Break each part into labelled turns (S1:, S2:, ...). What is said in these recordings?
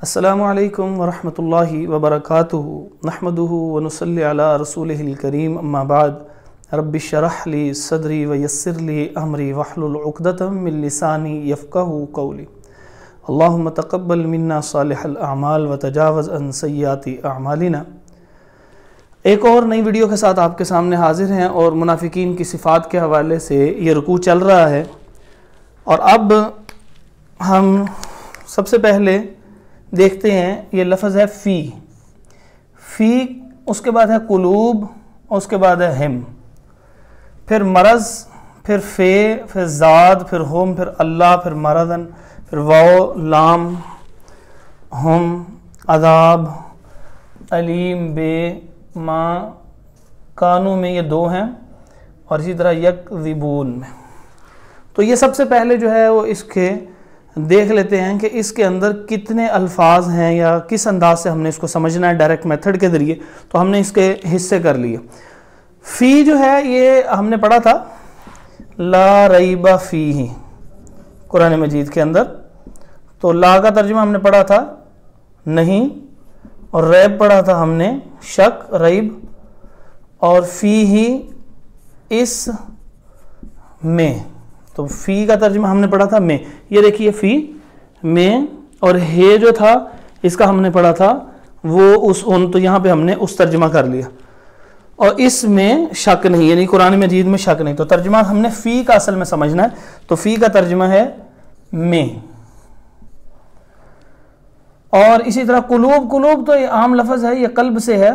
S1: السلام علیکم ورحمۃ اللہ وبرکاتہ نحمدہ ونصلی علی رسولہ الکریم اما بعد رب اشرح لی صدری ویسر لی امری واحلل عقدۃ من لسانی یفقہوا قولی اللہم تقبل منا صالح الاعمال وتجاوز عن سیئات اعمالنا۔ ایک اور نئی ویڈیو کے ساتھ آپ کے سامنے حاضر ہیں اور منافقین کی صفات کے حوالے سے یہ رکوع چل رہا ہے، اور اب ہم سب سے پہلے دیکھتے ہیں یہ لفظ ہے فی، اس کے بعد ہے قلوب، اس کے بعد ہے ہم، پھر مرض، پھر فے، پھر زاد، پھر ہم، پھر اللہ، پھر مرضن، پھر واو، لام، ہم، عذاب، علیم، بے، ما، کانو میں یہ دو ہیں، اور اسی طرح یکذبون میں۔ تو یہ سب سے پہلے جو ہے وہ اس کے دیکھ لیتے ہیں کہ اس کے اندر کتنے الفاظ ہیں یا کس انداز سے ہم نے اس کو سمجھنا ہے ڈائریکٹ میتھڈ کے ذریعے۔ تو ہم نے اس کے حصے کر لیے۔ فی جو ہے یہ ہم نے پڑھا تھا لا ریب فیہ قرآن مجید کے اندر، تو لا کا ترجمہ ہم نے پڑھا تھا نہیں، اور ریب پڑھا تھا ہم نے شک، ریب، اور فیہ اس میں، تو فی کا ترجمہ ہم نے پڑھا تھا میں۔ یہ دیکھیے فی میں، اور ہے جو تھا اس کا ہم نے پڑھا تھا وہ اس ان، تو یہاں پہ ہم نے اس ترجمہ کر لیا، اور اس میں شک نہیں، یعنی قرآن مجید میں شک نہیں۔ تو ترجمہ ہم نے فی کا اصل میں سمجھنا ہے، تو فی کا ترجمہ ہے میں۔ اور اسی طرح قلوب تو یہ عام لفظ ہے، یہ قلب سے ہے،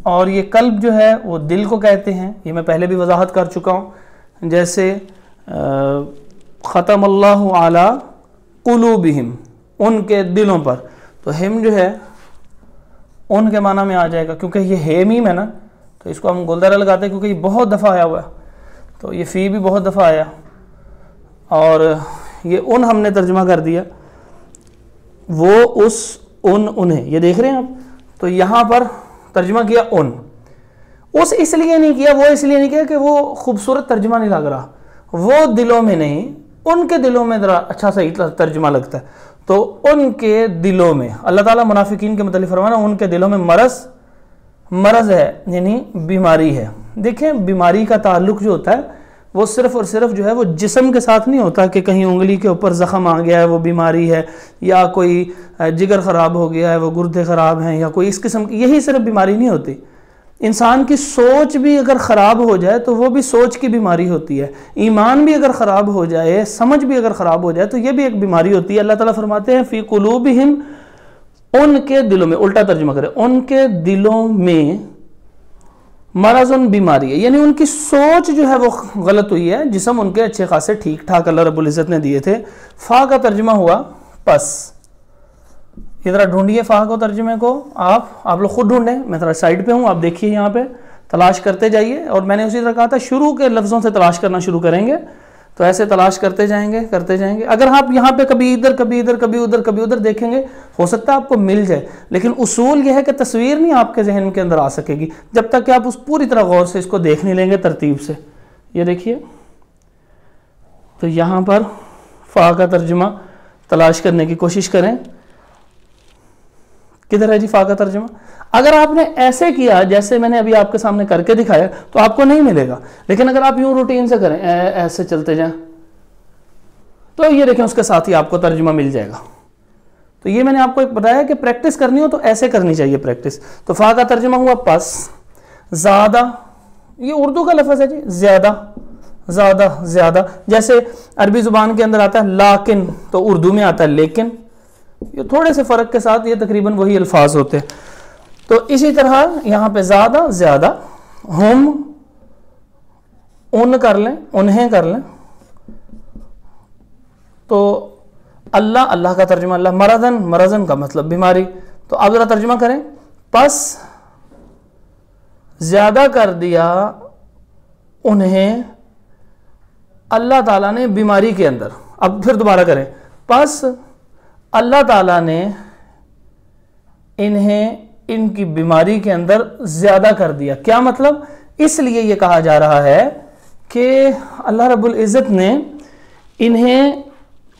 S1: اور یہ قلب جو ہے وہ دل کو کہتے ہیں، یہ میں پہلے بھی وضاحت کر چکا ہوں۔ جیسے ختم اللہ علی قلوبہم، ان کے دلوں پر، تو ہم جو ہے ان کے معنی میں آ جائے گا، کیونکہ یہ ہے میم ہے نا، تو اس کو ہم گلدرہ لگاتے ہیں کیونکہ یہ بہت دفعہ آیا ہوا ہے، تو یہ فی بھی بہت دفعہ آیا، اور یہ ان ہم نے ترجمہ کر دیا، وہ اس انہیں، یہ دیکھ رہے ہیں آپ، تو یہاں پر ترجمہ کیا ان، اس لیے نہیں کیا، وہ اس لیے نہیں کیا کہ وہ خوبصورت ترجمہ نہیں لگ رہا، وہ دلوں میں نہیں، ان کے دلوں میں ذرا اچھا صحیح ترجمہ لگتا ہے، تو ان کے دلوں میں اللہ تعالیٰ منافقین کے متعلق فرمانا ان کے دلوں میں مرض ہے، یعنی بیماری ہے۔ دیکھیں بیماری کا تعلق جو ہوتا ہے وہ صرف اور صرف جو ہے وہ جسم کے ساتھ نہیں ہوتا کہ کہیں انگلی کے اوپر زخم آ گیا ہے وہ بیماری ہے، یا کوئی جگر خراب ہو گیا ہے وہ گردے خراب ہیں، یا کوئی اس قسم کی، یہی صرف بیماری نہیں ہوتی۔ انسان کی سوچ بھی اگر خراب ہو جائے تو وہ بھی سوچ کی بیماری ہوتی ہے، ایمان بھی اگر خراب ہو جائے، سمجھ بھی اگر خراب ہو جائے تو یہ بھی ایک بیماری ہوتی ہے۔ اللہ تعالیٰ فرماتے ہیں فی قلوبہم، ان کے دلوں میں، الٹا ترجمہ کرے، ان کے دلوں میں مرضن، بیماری ہے، یعنی ان کی سوچ جو ہے وہ غلط ہوئی ہے، جسم ان کے اچھے خاصے ٹھیک ٹھاک اللہ رب العزت نے دیے تھے۔ فا کا ترجمہ ہوا پس، یہ ذرا ڈھونڈیے فا کو ترجمے کو، آپ لوگ خود ڈھونڈیں، میں ذرا سائڈ پہ ہوں، آپ دیکھیے یہاں پہ تلاش کرتے جائیے، اور میں نے اسی طرح کہا تھا شروع کے لفظوں سے تلاش کرنا شروع کریں گے تو ایسے تلاش کرتے جائیں گے۔ اگر آپ یہاں پہ کبھی ادھر کبھی ادھر کبھی ادھر کبھی ادھر دیکھیں گے ہو سکتا ہے آپ کو مل جائے، لیکن اصول یہ ہے کہ تصویر نہیں آپ کے ذہن کے اندر آ سکے گی جب تک کہ آپ اس پوری طرح غور سے اس کو دیکھ نہیں لیں گے ترتیب سے۔ یہ دیکھیے، تو یہاں پر فا کا ترجمہ تلاش کرنے کی کوشش کریں، کدھر ہے جی فا کا ترجمہ؟ اگر آپ نے ایسے کیا جیسے میں نے ابھی آپ کے سامنے کر کے دکھایا تو آپ کو نہیں ملے گا، لیکن اگر آپ یوں روٹین سے کریں، ایسے چلتے جائیں، تو یہ دیکھیں اس کے ساتھ ہی آپ کو ترجمہ مل جائے گا۔ تو یہ میں نے آپ کو ایک بتایا کہ پریکٹس کرنی ہو تو ایسے کرنی چاہیے پریکٹس۔ تو فا کا ترجمہ ہوا پس، زیادہ، یہ اردو کا لفظ ہے جی، زیادہ، جیسے عربی زبان کے اندر آتا ہے لاکن، تو اردو میں آتا ہے لیکن، یہ تھوڑے سے فرق کے ساتھ یہ تقریباً وہی الفاظ ہوتے ہیں۔ تو اسی طرح یہاں پہ زیادہ، ہم ان کر لیں، انہیں کر لیں، تو اللہ کا ترجمہ اللہ، مرضن کا مطلب بیماری۔ تو آپ ذرا ترجمہ کریں، پس زیادہ کر دیا انہیں اللہ تعالیٰ نے بیماری کے اندر۔ اب پھر دوبارہ کریں، پس اللہ تعالیٰ نے انہیں ان کی بیماری کے اندر زیادہ کر دیا۔ کیا مطلب؟ اس لیے یہ کہا جا رہا ہے کہ اللہ رب العزت نے انہیں